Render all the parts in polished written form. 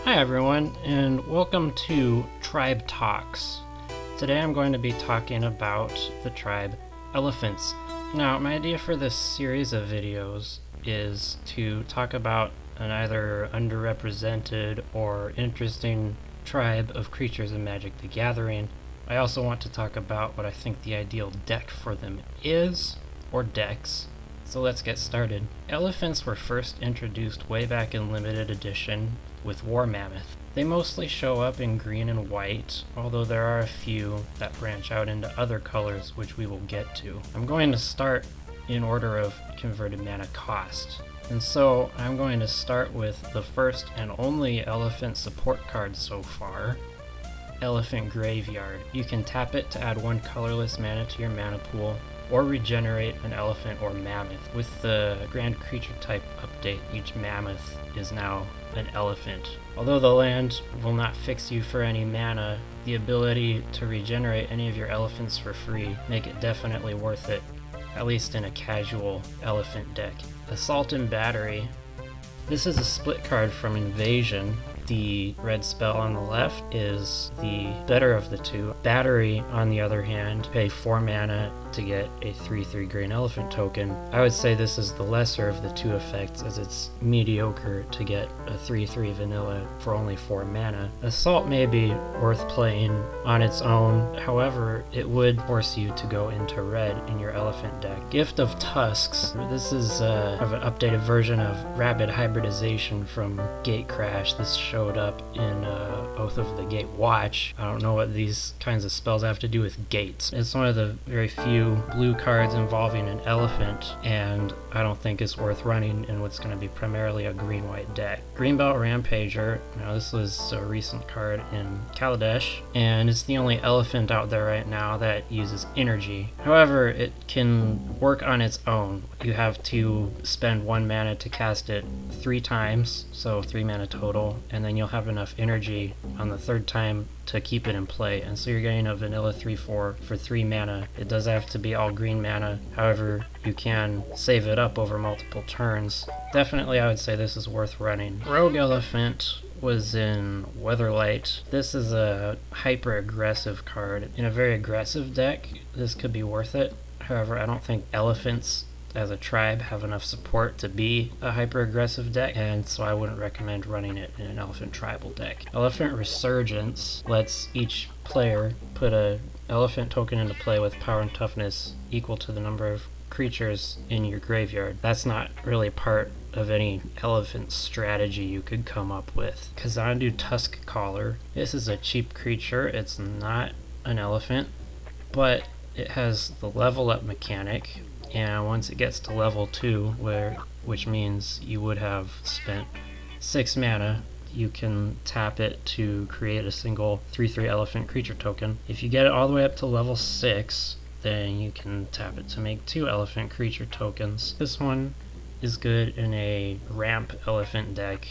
Hi everyone, and welcome to Tribe Talks. Today I'm going to be talking about the tribe Elephants. Now, my idea for this series of videos is to talk about an either underrepresented or interesting tribe of creatures in Magic the Gathering. I also want to talk about what I think the ideal deck for them is, or decks. So let's get started. Elephants were first introduced way back in limited edition with War Mammoth. They mostly show up in green and white, although there are a few that branch out into other colors, which we will get to. I'm going to start in order of converted mana cost. And so I'm going to start with the first and only elephant support card so far, Elephant Graveyard. You can tap it to add one colorless mana to your mana pool, or regenerate an elephant or mammoth. With the Grand Creature type update, each mammoth is now an elephant. Although the land will not fix you for any mana, the ability to regenerate any of your elephants for free make it definitely worth it, at least in a casual elephant deck. Assault and Battery. This is a split card from Invasion. The red spell on the left is the better of the two. Battery, on the other hand, pay 4 mana to get a 3/3 green elephant token. I would say this is the lesser of the two effects, as it's mediocre to get a 3/3 vanilla for only 4 mana. Assault may be worth playing on its own, however, it would force you to go into red in your elephant deck. Gift of Tusks. This is an updated version of Rabid Hybridization from Gatecrash. This showed up in Oath of the Gate Watch. I don't know what these kinds of spells have to do with gates. It's one of the very few blue cards involving an elephant, and I don't think it's worth running in what's going to be primarily a green-white deck. Greenbelt Rampager. Now this was a recent card in Kaladesh, and it's the only elephant out there right now that uses energy. However, it can work on its own. You have to spend 1 mana to cast it 3 times, so 3 mana total, and then you'll have enough energy on the 3rd time to keep it in play, and so you're getting a vanilla 3/4 for 3 mana. It does have to be all green mana, however you can save it up over multiple turns. Definitely I would say this is worth running. Rogue Elephant was in Weatherlight. This is a hyper aggressive card. In a very aggressive deck, this could be worth it. However, I don't think elephants as a tribe have enough support to be a hyper aggressive deck, and so I wouldn't recommend running it in an elephant tribal deck. Elephant Resurgence lets each player put a elephant token into play with power and toughness equal to the number of creatures in your graveyard. That's not really part of any elephant strategy you could come up with. Kazandu Tuskcaller. This is a cheap creature. It's not an elephant, but it has the level up mechanic, and once it gets to level 2, which means you would have spent 6 mana, you can tap it to create a single 3/3 elephant creature token. If you get it all the way up to level 6, then you can tap it to make 2 elephant creature tokens. This one is good in a ramp elephant deck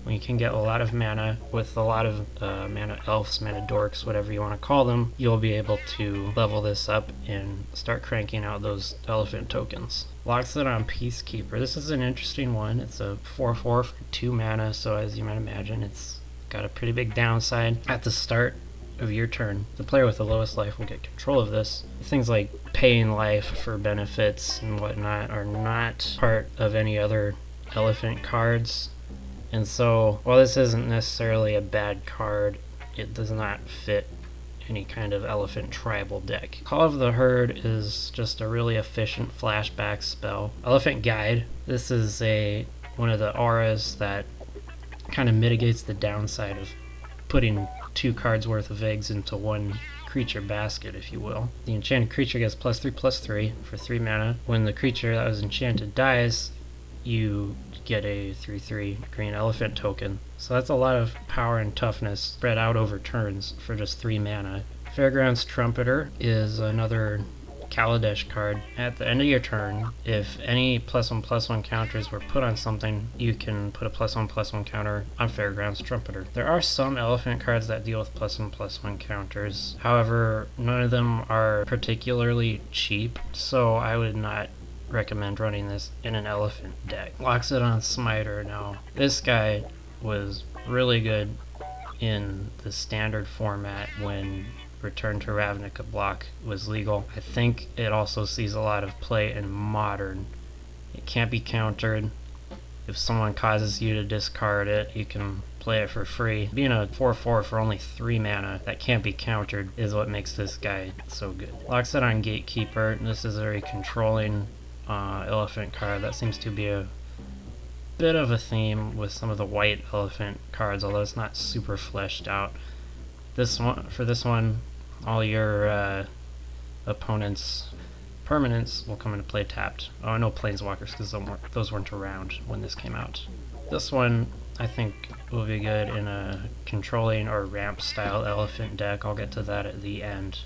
when you can get a lot of mana with a lot of mana elves, mana dorks, whatever you want to call them. You'll be able to level this up and start cranking out those elephant tokens. Loxodon Peacekeeper. This is an interesting one. It's a 4/4 for 2 mana, so as you might imagine, it's got a pretty big downside. At the start of your turn, the player with the lowest life will get control of this. Things like paying life for benefits and whatnot are not part of any other elephant cards. And so, while this isn't necessarily a bad card, it does not fit any kind of elephant tribal deck. Call of the Herd is just a really efficient flashback spell. Elephant Guide. This is one of the auras that kind of mitigates the downside of putting 2 cards worth of eggs into 1 creature basket, if you will. The enchanted creature gets +3/+3 for 3 mana. When the creature that was enchanted dies, you get a 3/3 green elephant token. So that's a lot of power and toughness spread out over turns for just 3 mana. Fairgrounds Trumpeter is another Kaladesh card. At the end of your turn, if any +1/+1 counters were put on something, you can put a +1/+1 counter on Fairgrounds Trumpeter. There are some elephant cards that deal with +1/+1 counters. However, none of them are particularly cheap, so I would not recommend running this in an elephant deck. Loxodon Smiter. Now, this guy was really good in the standard format when Return to Ravnica block was legal. I think it also sees a lot of play in modern. It can't be countered. If someone causes you to discard it, you can play it for free. Being a 4/4 for only 3 mana that can't be countered is what makes this guy so good. Loxodon Gatekeeper, this is a very controlling elephant card. That seems to be a bit of a theme with some of the white elephant cards, although it's not super fleshed out. For this one, all your opponent's permanents will come into play tapped. Oh, no planeswalkers, because those weren't around when this came out. This one, I think, will be good in a controlling or ramp style elephant deck. I'll get to that at the end.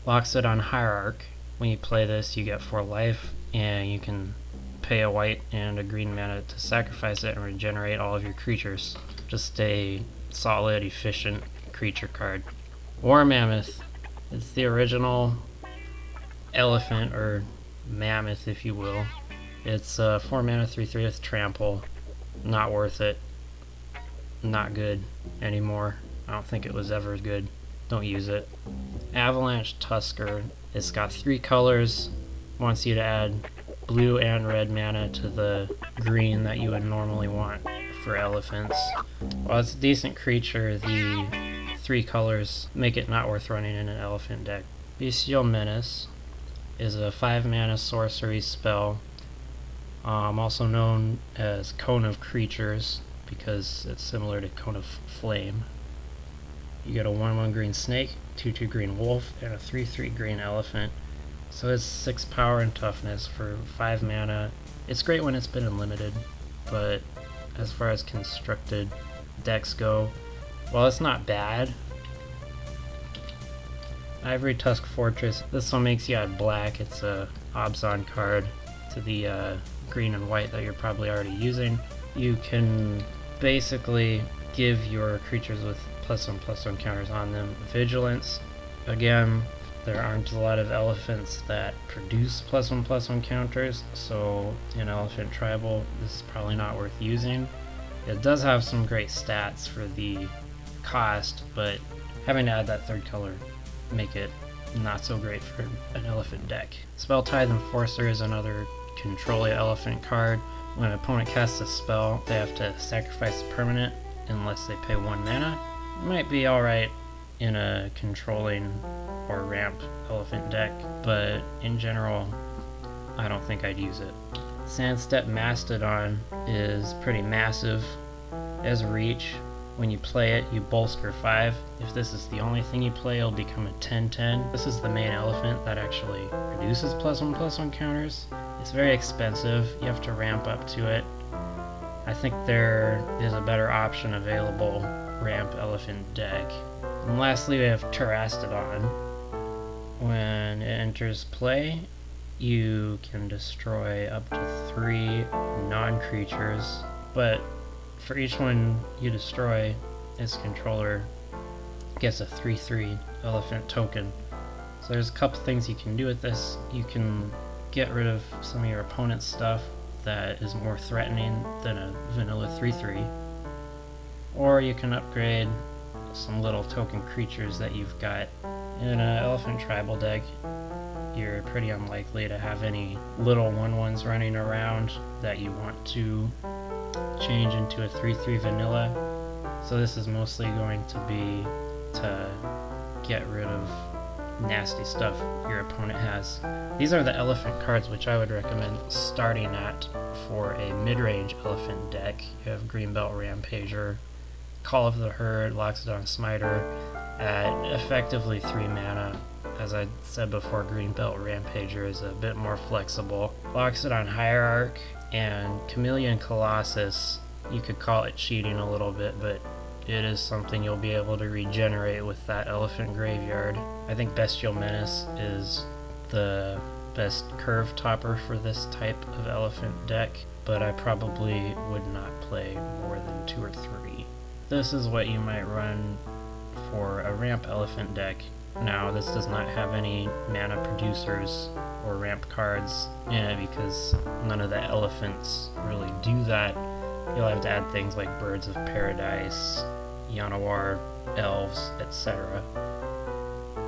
Loxodon Hierarch. When you play this, you get 4 life, and you can pay a white and a green mana to sacrifice it and regenerate all of your creatures. Just a solid, efficient creature card. War Mammoth. It's the original elephant, or mammoth if you will. It's 4 mana 3/3 with trample. Not worth it. Not good anymore. I don't think it was ever good. Don't use it. Avalanche Tusker. It's got 3 colors. Wants you to add blue and red mana to the green that you would normally want for elephants. While it's a decent creature, the 3 colors make it not worth running in an elephant deck. Bestial Menace is a 5 mana sorcery spell, also known as Cone of Creatures because it's similar to Cone of Flame. You get a 1/1 green snake, 2/2 green wolf, and a 3/3 green elephant. So it's 6 power and toughness for 5 mana. It's great when it's been unlimited, but as far as constructed decks go, well, it's not bad. Ivory Tusk Fortress. This one makes you add black. It's a Abzan card to the green and white that you're probably already using. You can basically give your creatures with +1/+1 counters on them Vigilance. Again, there aren't a lot of elephants that produce +1/+1 counters, so in Elephant Tribal, this is probably not worth using. It does have some great stats for the cost, but having to add that 3rd color make it not so great for an elephant deck. Spelltithe Enforcer is another control elephant card. When an opponent casts a spell, they have to sacrifice a permanent unless they pay 1 mana. It might be alright in a controlling or ramp elephant deck, but in general, I don't think I'd use it. Sandstep Mastodon is pretty massive. It has reach. When you play it, you bolster 5. If this is the only thing you play, it'll become a 10/10. This is the main elephant that actually produces +1/+1 counters. It's very expensive. You have to ramp up to it. I think there is a better option available ramp elephant deck. And lastly, we have Terastodon. When it enters play, you can destroy up to 3 non-creatures, but for each one you destroy, its controller gets a 3/3 elephant token. So there's a couple things you can do with this. You can get rid of some of your opponent's stuff that is more threatening than a vanilla 3/3, or you can upgrade some little token creatures that you've got. In an Elephant Tribal deck, you're pretty unlikely to have any little 1/1s running around that you want to change into a 3/3 vanilla, so this is mostly going to be to get rid of nasty stuff your opponent has. These are the elephant cards which I would recommend starting at for a mid-range elephant deck. You have Greenbelt Rampager, Call of the Herd, Loxodon Smiter at effectively 3 mana. As I said before, Greenbelt Rampager is a bit more flexible. Loxodon Hierarch and Chameleon Colossus, you could call it cheating a little bit, but it is something you'll be able to regenerate with that elephant graveyard. I think Bestial Menace is the best curve topper for this type of elephant deck, but I probably would not play more than 2 or 3. This is what you might run for a ramp elephant deck. Now, this does not have any mana producers or ramp cards in it because none of the elephants really do that, You'll have to add things like birds of paradise, Yanawar, elves, etc.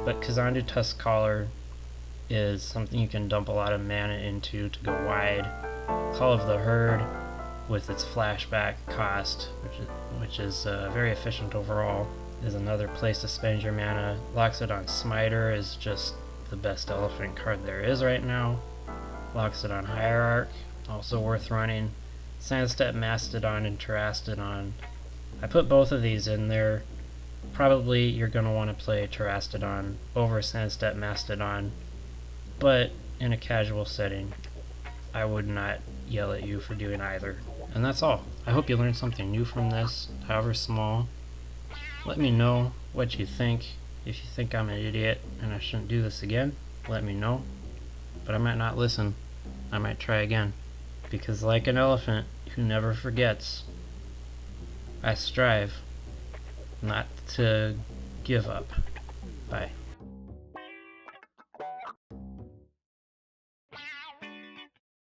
But Kazandu Tuskcaller is something you can dump a lot of mana into to go wide. Call of the Herd, with its flashback cost, which is very efficient overall, is another place to spend your mana. Loxodon Smiter is just the best elephant card there is right now. Loxodon Hierarch, also worth running. Sandstep Mastodon and Terastodon. I put both of these in there. Probably you're going to want to play Terastodon over Sandstep Mastodon, but in a casual setting, I would not yell at you for doing either. And that's all. I hope you learned something new from this, however small. Let me know what you think. If you think I'm an idiot and I shouldn't do this again, let me know. But I might not listen. I might try again. Because like an elephant who never forgets, I strive not to give up. Bye.